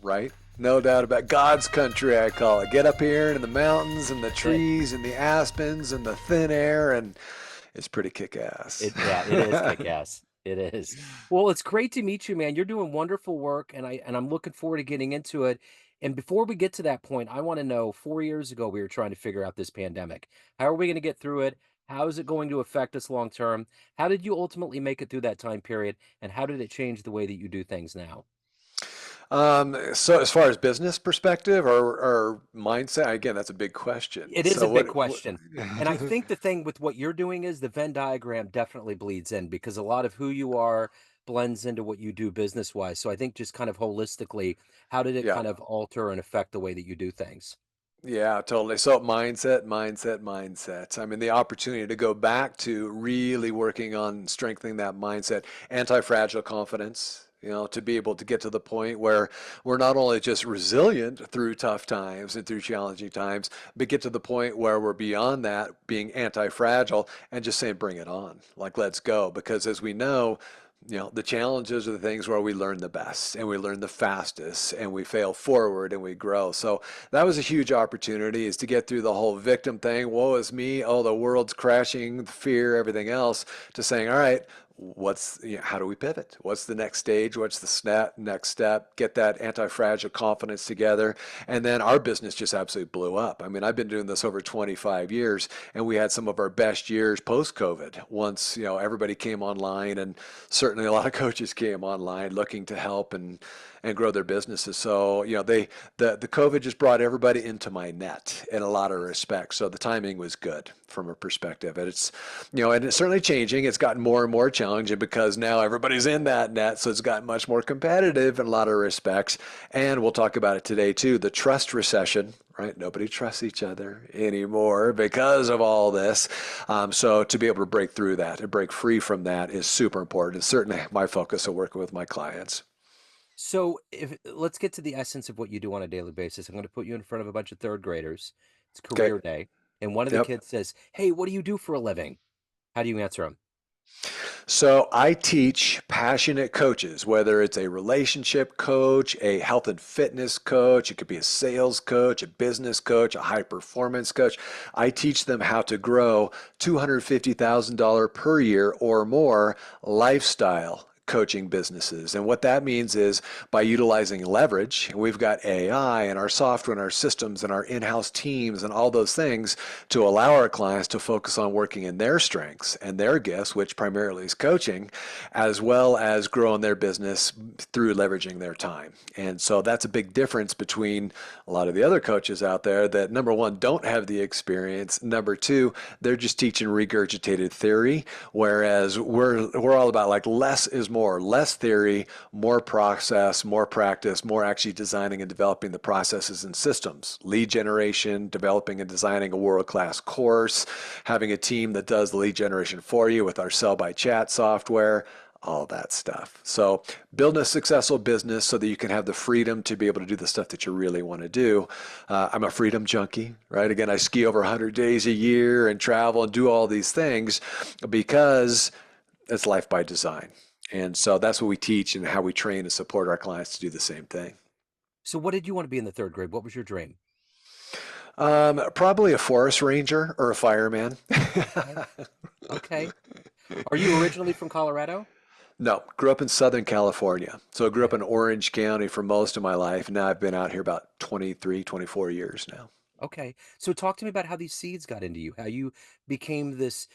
right? No doubt about God's country, I call it. Get up here in the mountains and the It, trees and the aspens and the thin air, and it's pretty kick-ass. yeah, it is kick-ass. It is. Well, it's great to meet you, man. You're doing wonderful work, and I'm looking forward to getting into it. And before we get to that point, I want to know, 4 years ago, we were trying to figure out this pandemic. How are we going to get through it? How is it going to affect us long term? How did you ultimately make it through that time period? And how did it change the way that you do things now? So as far as business perspective or mindset, again, that's a big question. It is a So big what question. And I think the thing with what you're doing is the Venn diagram definitely bleeds in because a lot of who you are blends into what you do business wise. So I think just kind of holistically, how did it yeah. kind of alter and affect the way that you do things? Yeah, totally. So mindset. I mean, the opportunity to go back to really working on strengthening that mindset, anti-fragile confidence, to be able to get to the point where we're not only just resilient through tough times and through challenging times, but get to the point where we're beyond that, being anti-fragile and just saying, bring it on. Like, let's go. Because as we know, the challenges are the things where we learn the best and we learn the fastest and we fail forward and we grow. So that was a huge opportunity, is to get through the whole victim thing. Woe is me. Oh, the world's crashing, fear, everything else, to saying, all right, how do we pivot? What's the next stage? What's the next step? Get that anti-fragile confidence together. And then our business just absolutely blew up. I mean, I've been doing this over 25 years, and we had some of our best years post-COVID once, everybody came online, and certainly a lot of coaches came online looking to help and grow their businesses. So, the COVID just brought everybody into my net in a lot of respects. So the timing was good from a perspective. And and it's certainly changing. It's gotten more and more challenging because now everybody's in that net. So it's gotten much more competitive in a lot of respects. And we'll talk about it today too. The trust recession, right? Nobody trusts each other anymore because of all this. So to be able to break through that and break free from that is super important. It's certainly my focus of working with my clients. So if let's get to the essence of what you do on a daily basis. I'm going to put you in front of a bunch of third graders. It's Okay. career day. And one of the Yep. kids says, "Hey, what do you do for a living?" How do you answer them? So I teach passionate coaches, whether it's a relationship coach, a health and fitness coach, it could be a sales coach, a business coach, a high performance coach. I teach them how to grow $250,000 per year or more lifestyle coaching businesses. And what that means is by utilizing leverage, we've got AI and our software and our systems and our in-house teams and all those things to allow our clients to focus on working in their strengths and their gifts, which primarily is coaching, as well as growing their business through leveraging their time. And so that's a big difference between a lot of the other coaches out there that, number one, don't have the experience. Number two, they're just teaching regurgitated theory, whereas we're all about like less is more, less theory, more process, more practice, more actually designing and developing the processes and systems, lead generation, developing and designing a world-class course, having a team that does the lead generation for you with our sell by chat software, all that stuff. So building a successful business so that you can have the freedom to be able to do the stuff that you really want to do. I'm a freedom junkie, right? Again, I ski over 100 days a year and travel and do all these things because it's life by design. And so that's what we teach and how we train and support our clients to do the same thing. So what did you want to be in the third grade? What was your dream? Probably a forest ranger or a fireman. Okay. Okay. Are you originally from Colorado? No, grew up in Southern California. So I grew up Okay. in Orange County for most of my life. Now I've been out here about 23, 24 years now. Okay. So talk to me about how these seeds got into you, how you became this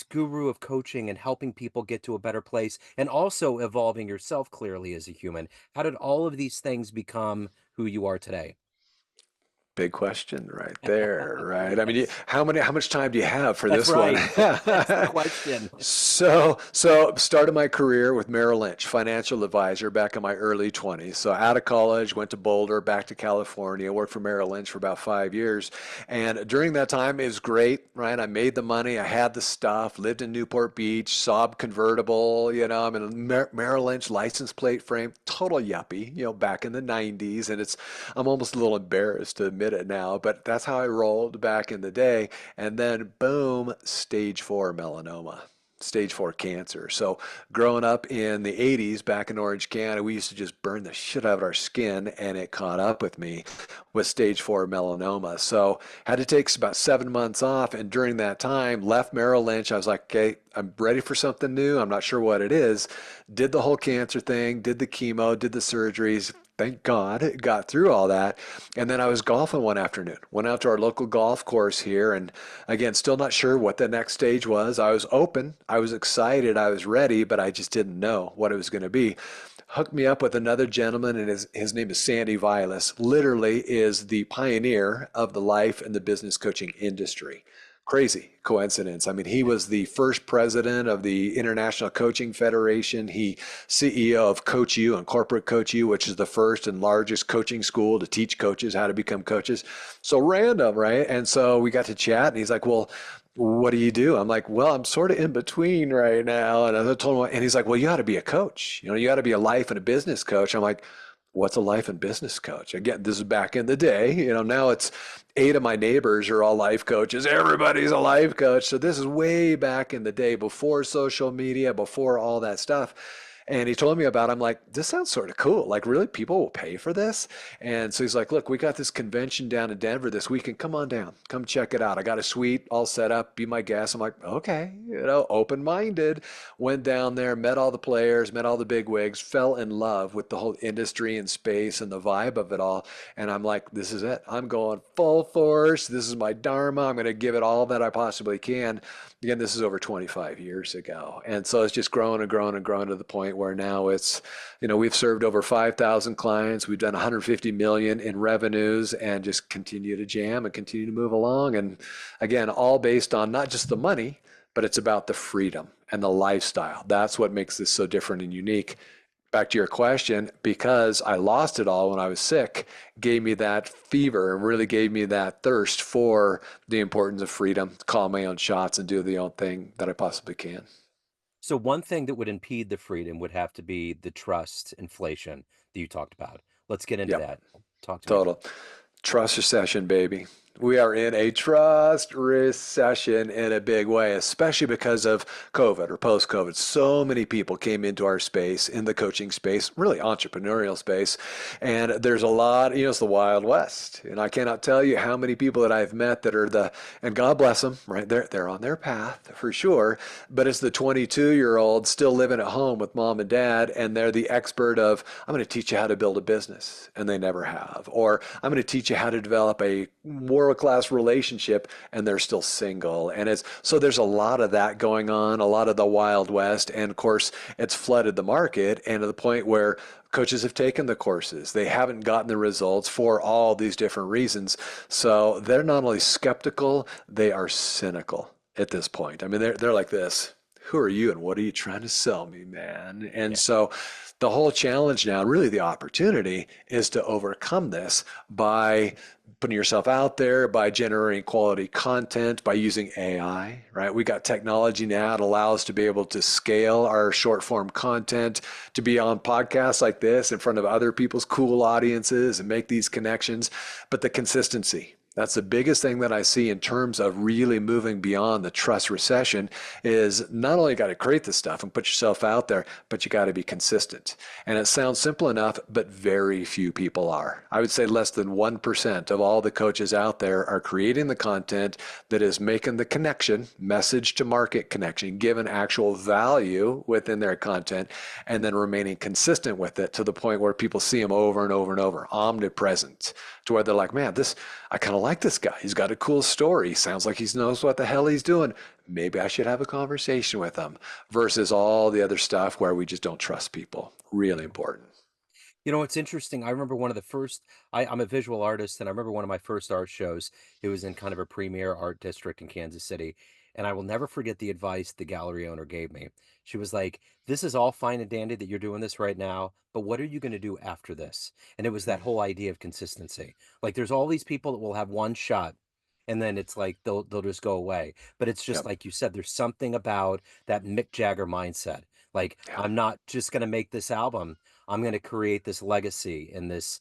guru of coaching and helping people get to a better place and also evolving yourself clearly as a human. How did all of these things become who you are today? Big question right there, right? I mean, Yes. how much time do you have for That's this one? right. That's the question. So started my career with Merrill Lynch, financial advisor back in my early 20s. So out of college, went to Boulder, back to California, worked for Merrill Lynch for about 5 years. And during that time, it was great, right? I made the money, I had the stuff, lived in Newport Beach, Saab convertible, I'm in a Merrill Lynch license plate frame, total yuppie, back in the 90s. And I'm almost a little embarrassed to admit it now, but that's how I rolled back in the day. And then boom, stage 4 melanoma. stage 4 cancer. So growing up in the 80s back in Orange County, we used to just burn the shit out of our skin, and it caught up with me with stage 4 melanoma. So had to take about 7 months off, and during that time left Merrill Lynch. I was like, okay, I'm ready for something new. I'm not sure what it is. Did the whole cancer thing, did the chemo, did the surgeries. Thank God, got through all that. And then I was golfing one afternoon. Went out to our local golf course here, and again, still not sure what the next stage was. I was open, I was excited, I was ready, but I just didn't know what it was going to be. Hooked me up with another gentleman, and his name is Sandy Vilas. Literally is the pioneer of the life and the business coaching industry. Crazy coincidence. I mean, he was the first president of the International Coaching Federation. He CEO of Coach U and Corporate Coach U, which is the first and largest coaching school to teach coaches how to become coaches. So random, right? And so we got to chat, and he's like, "Well, what do you do?" I'm like, "Well, I'm sort of in between right now." And I told him, and he's like, "Well, you got to be a coach. You know, you got to be a life and a business coach." I'm like, "What's a life and business coach?" Again, this is back in the day. You know, now it's 8 of my neighbors are all life coaches. Everybody's a life coach. So this is way back in the day, before social media, before all that stuff. And he told me about it. I'm like, this sounds sort of cool. Like, really, people will pay for this? And so he's like, look, we got this convention down in Denver this weekend. Come on down. Come check it out. I got a suite all set up. Be my guest. I'm like, okay, open-minded. Went down there, met all the players, met all the big wigs, fell in love with the whole industry and space and the vibe of it all. And I'm like, this is it. I'm going full force. This is my dharma. I'm going to give it all that I possibly can. Again, this is over 25 years ago. And so it's just grown and grown and grown to the point where now it's, we've served over 5,000 clients. We've done 150 million in revenues, and just continue to jam and continue to move along. And again, all based on not just the money, but it's about the freedom and the lifestyle. That's what makes this so different and unique. Back to your question, because I lost it all when I was sick, gave me that fever and really gave me that thirst for the importance of freedom, to call my own shots and do the own thing that I possibly can. So one thing that would impede the freedom would have to be the trust inflation that you talked about. Let's get into Yep, that. Talk to me about total. Trust recession, baby. We are in a trust recession in a big way, especially because of COVID or post COVID. So many people came into our space, in the coaching space, really entrepreneurial space. And there's a lot, it's the Wild West. And I cannot tell you how many people that I've met that are and God bless them, right? They're on their path for sure. But it's the 22-year-old still living at home with mom and dad, and they're the expert of, I'm going to teach you how to build a business. And they never have. Or I'm going to teach you how to develop a world-class relationship, and they're still single. And it's so there's a lot of that going on, a lot of the Wild West. And of course, it's flooded the market, and to the point where coaches have taken the courses. They haven't gotten the results for all these different reasons. So they're not only skeptical, they are cynical at this point. I mean, they're like this. Who are you and what are you trying to sell me, man? And it. so the whole challenge now, really the opportunity, is to overcome this by putting yourself out there, by generating quality content, by using AI, right? We got technology now that allows us to be able to scale our short form content, to be on podcasts like this in front of other people's cool audiences and make these connections. But the consistency, that's the biggest thing that I see in terms of really moving beyond the trust recession, is not only got to create the stuff and put yourself out there, but you got to be consistent. And it sounds simple enough, but very few people are. I would say less than 1% of all the coaches out there are creating the content that is making the connection, message to market connection, given actual value within their content, and then remaining consistent with it to the point where people see them over and over and over, omnipresent, to where they're like, man, I kind of like this guy. He's got a cool story. He sounds like he knows what the hell he's doing. Maybe I should have a conversation with him, versus all the other stuff where we just don't trust people. Really important. It's interesting. I remember one of the first, I'm a visual artist, and I remember one of my first art shows. It was in kind of a premier art district in Kansas City. And I will never forget the advice the gallery owner gave me. She was like, this is all fine and dandy that you're doing this right now, but what are you going to do after this? And it was that whole idea of consistency. Like, there's all these people that will have one shot, and then it's like they'll just go away. But it's just Yep. like you said, there's something about that Mick Jagger mindset. Like, Yeah. I'm not just going to make this album. I'm going to create this legacy and this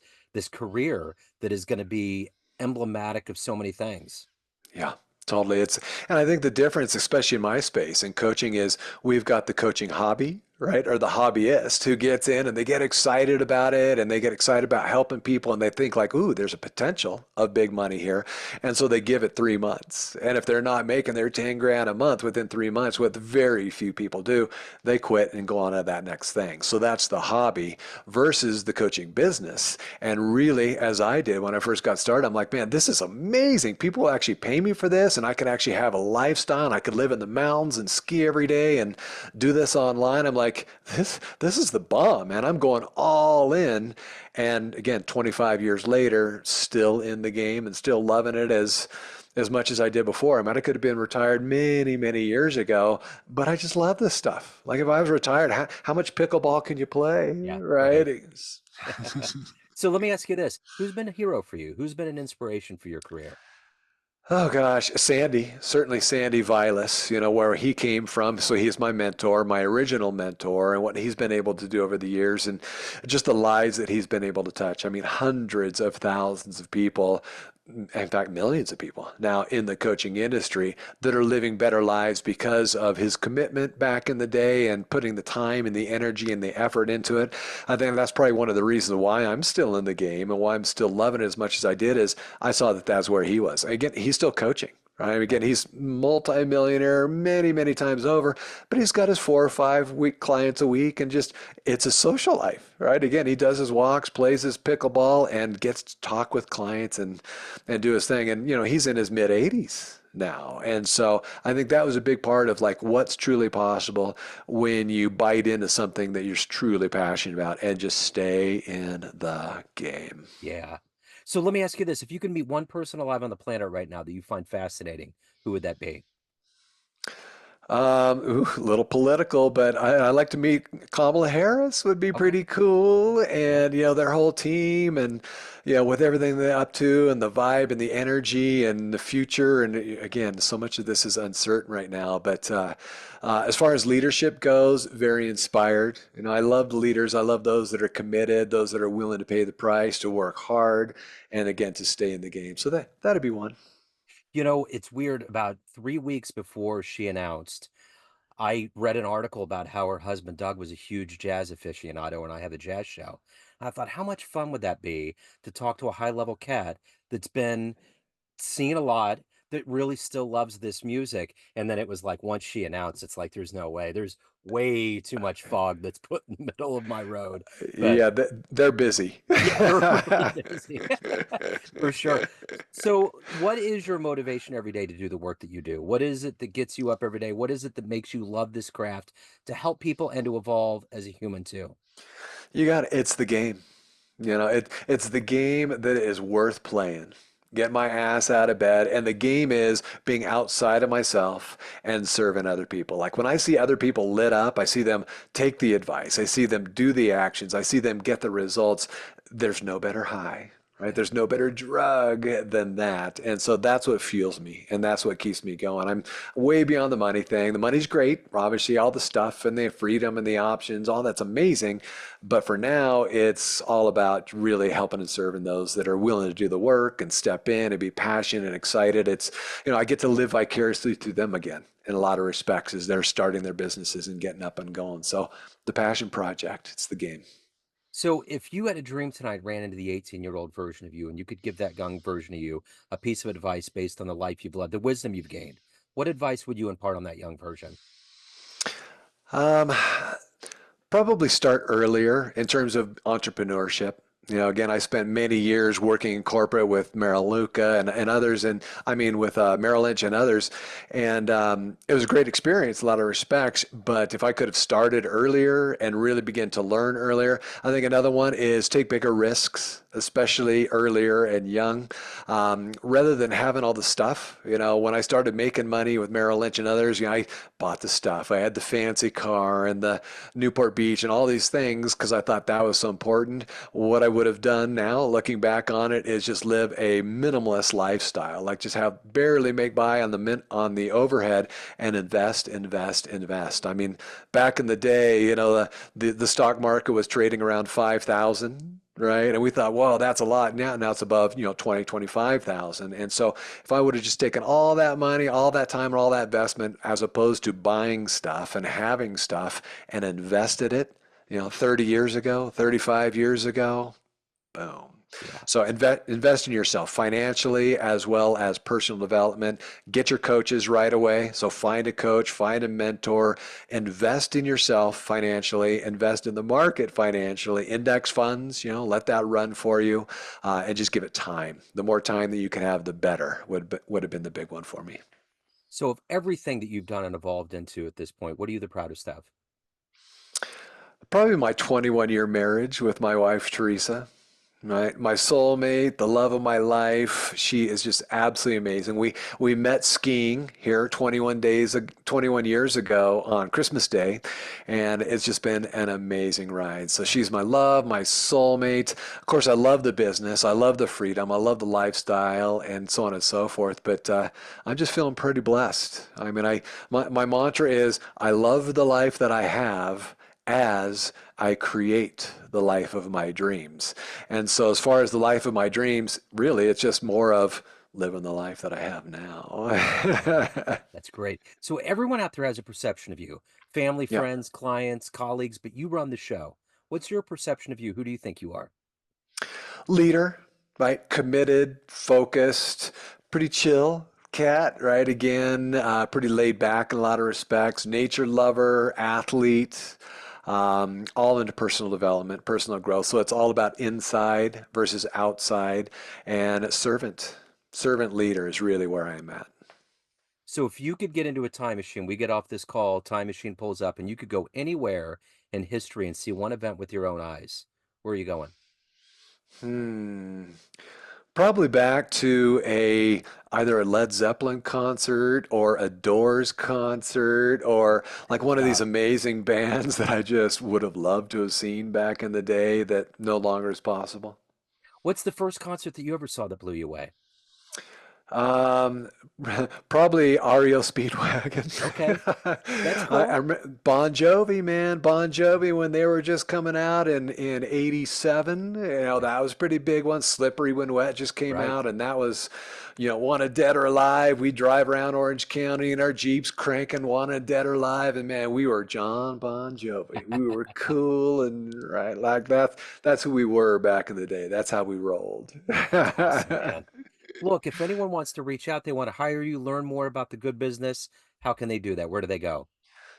career that is going to be emblematic of so many things. Yeah. Totally. And I think the difference, especially in my space in coaching, is we've got the coaching hobby, right? Or the hobbyist who gets in and they get excited about it and they get excited about helping people and they think like, ooh, there's a potential of big money here. And so they give it 3 months. And if they're not making their 10 grand a month within 3 months, what very few people do, they quit and go on to that next thing. So that's the hobby versus the coaching business. And really, as I did when I first got started, I'm like, man, this is amazing. People will actually pay me for this and I could actually have a lifestyle and I could live in the mountains and ski every day and do this online. I'm like, this is the bomb, man. I'm going all in. And again, 25 years later, still in the game and still loving it as much as I did before. I mean, I could have been retired many, many years ago, but I just love this stuff. Like if I was retired, how much pickleball can you play, Yeah, right? right. So let me ask you this. Who's been a hero for you? Who's been an inspiration for your career? Oh gosh, Sandy, certainly Sandy Vilas, where he came from. So he's my mentor, my original mentor, and what he's been able to do over the years and just the lives that he's been able to touch. I mean, hundreds of thousands of people, in fact, millions of people now in the coaching industry that are living better lives because of his commitment back in the day and putting the time and the energy and the effort into it. I think that's probably one of the reasons why I'm still in the game and why I'm still loving it as much as I did is I saw that that's where he was. Again, he's still coaching. Right. Again, Right. he's multi-millionaire many, many times over, but he's got his 4 or 5 week clients a week and just it's a social life, right? Again, he does his walks, plays his pickleball, and gets to talk with clients and do his thing. And he's in his mid 80s now. And so I think that was a big part of like what's truly possible when you bite into something that you're truly passionate about and just stay in the game. Yeah. So let me ask you this. If you could meet one person alive on the planet right now that you find fascinating, who would that be? A little political, but I like to meet Kamala Harris would be Okay. pretty cool. Yeah. And, their whole team and, with everything they're up to and the vibe and the energy and the future. And again, so much of this is uncertain right now. But as far as leadership goes, very inspired. I love the leaders. I love those that are committed, those that are willing to pay the price, to work hard, and again, to stay in the game. So that'd be one. It's weird. About 3 weeks before she announced, I read an article about how her husband Doug was a huge jazz aficionado, and I have a jazz show. I thought, how much fun would that be to talk to a high level cat that's been seen a lot, that really still loves this music? And then it was like, once she announced, it's like, there's no way. There's way too much fog that's put in the middle of my road. But Yeah, they're busy. yeah, they're really busy for sure. So, what is your motivation every day to do the work that you do? What is it that gets you up every day? What is it that makes you love this craft to help people and to evolve as a human too? It's the game. It's the game that is worth playing. Get my ass out of bed. And the game is being outside of myself and serving other people. Like when I see other people lit up, I see them take the advice, I see them do the actions, I see them get the results. There's no better high. Right? Yeah. There's no better drug than that. And so that's what fuels me and that's what keeps me going. I'm way beyond the money thing. The money's great, obviously, all the stuff and the freedom and the options, all that's amazing. But for now, it's all about really helping and serving those that are willing to do the work and step in and be passionate and excited. I get to live vicariously through them again in a lot of respects as they're starting their businesses and getting up and going. So the passion project, it's the game. So, if you had a dream tonight, ran into the 18-year-old version of you, and you could give that young version of you a piece of advice based on the life you've led, the wisdom you've gained, what advice would you impart on that young version? Um, Probably start earlier in terms of entrepreneurship. Again, I spent many years working in corporate with Merrill Luca and others, and I mean with Merrill Lynch and others, and it was a great experience, a lot of respects. But if I could have started earlier and really begin to learn earlier, I think another one is take bigger risks, especially earlier and young, rather than having all the stuff. When I started making money with Merrill Lynch and others, I bought the stuff. I had the fancy car and the Newport Beach and all these things because I thought that was so important. What I would have done now, looking back on it, is just live a minimalist lifestyle, like just have barely make by on the overhead and invest, invest, invest. I mean, back in the day, the stock market was trading around 5,000. right? And we thought, whoa, that's a lot. Now it's above, 20, 25,000. And so if I would have just taken all that money, all that time, and all that investment, as opposed to buying stuff and having stuff and invested it, 30 years ago, 35 years ago, boom. Yeah. So invest in yourself financially as well as personal development. Get your coaches right away. So find a coach, find a mentor, invest in yourself financially, invest in the market financially, index funds, let that run for you, and just give it time. The more time that you can have, the better would have been the big one for me. So of everything that you've done and evolved into at this point, what are you the proudest of? Probably my 21-year marriage with my wife, Teresa. Right, my soulmate, the love of my life. She is just absolutely amazing. We met skiing here 21 years ago on Christmas Day, and it's just been an amazing ride. So she's my love, my soulmate. Of course, I love the business, I love the freedom, I love the lifestyle, and so on and so forth. But I'm just feeling pretty blessed. I mean, my mantra is I love the life that I have as I create the life of my dreams. And so, as far as the life of my dreams, really, it's just more of living the life that I have now. That's great. So everyone out there has a perception of you, family, Yeah. friends, clients, colleagues, but you run the show. What's your perception of you? Who do you think you are? Leader, right? Committed, focused, pretty chill cat, right? Again, pretty laid back in a lot of respects. Nature lover, athlete, all into personal development, personal growth. So it's all about inside versus outside, and servant leader is really where I'm at. So if you could get into a time machine, we get off this call, time machine pulls up, and you could go anywhere in history and see one event with your own eyes. Where are you going? Hmm. Probably back to either a Led Zeppelin concert or a Doors concert or like one of these Wow. amazing bands that I just would have loved to have seen back in the day that no longer is possible. What's the first concert that you ever saw that blew you away? Um, Probably REO Speedwagon. Okay, that's I cool. Bon Jovi, man, Bon Jovi when they were just coming out in '87. Yeah, That was a pretty big one. Slippery When Wet just came right. out, and that was, Wanted Dead or Alive. We drive around Orange County in our Jeeps cranking Wanted Dead or Alive, and man, we were John Bon Jovi. We were cool and right like that. That's who we were back in the day. That's how we rolled. That's awesome, man. Look, if anyone wants to reach out, they want to hire you, learn more about the good business, how can they do that? Where do they go?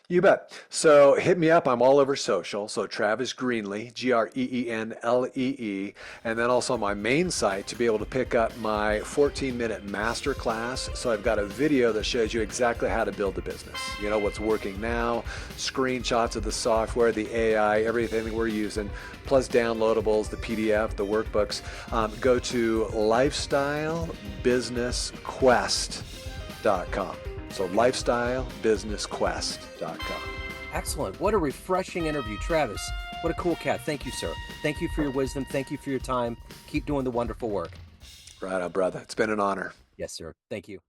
You bet. So hit me up. I'm all over social. So Travis Greenlee, Greenlee, and then also my main site to be able to pick up my 14-minute masterclass. So I've got a video that shows you exactly how to build a business. What's working now, screenshots of the software, the AI, everything that we're using, plus downloadables, the PDF, the workbooks. Go to lifestylebusinessquest.com. So lifestylebusinessquest.com. Excellent. What a refreshing interview, Travis. What a cool cat. Thank you, sir. Thank you for your wisdom. Thank you for your time. Keep doing the wonderful work. Right on, brother. It's been an honor. Yes, sir. Thank you.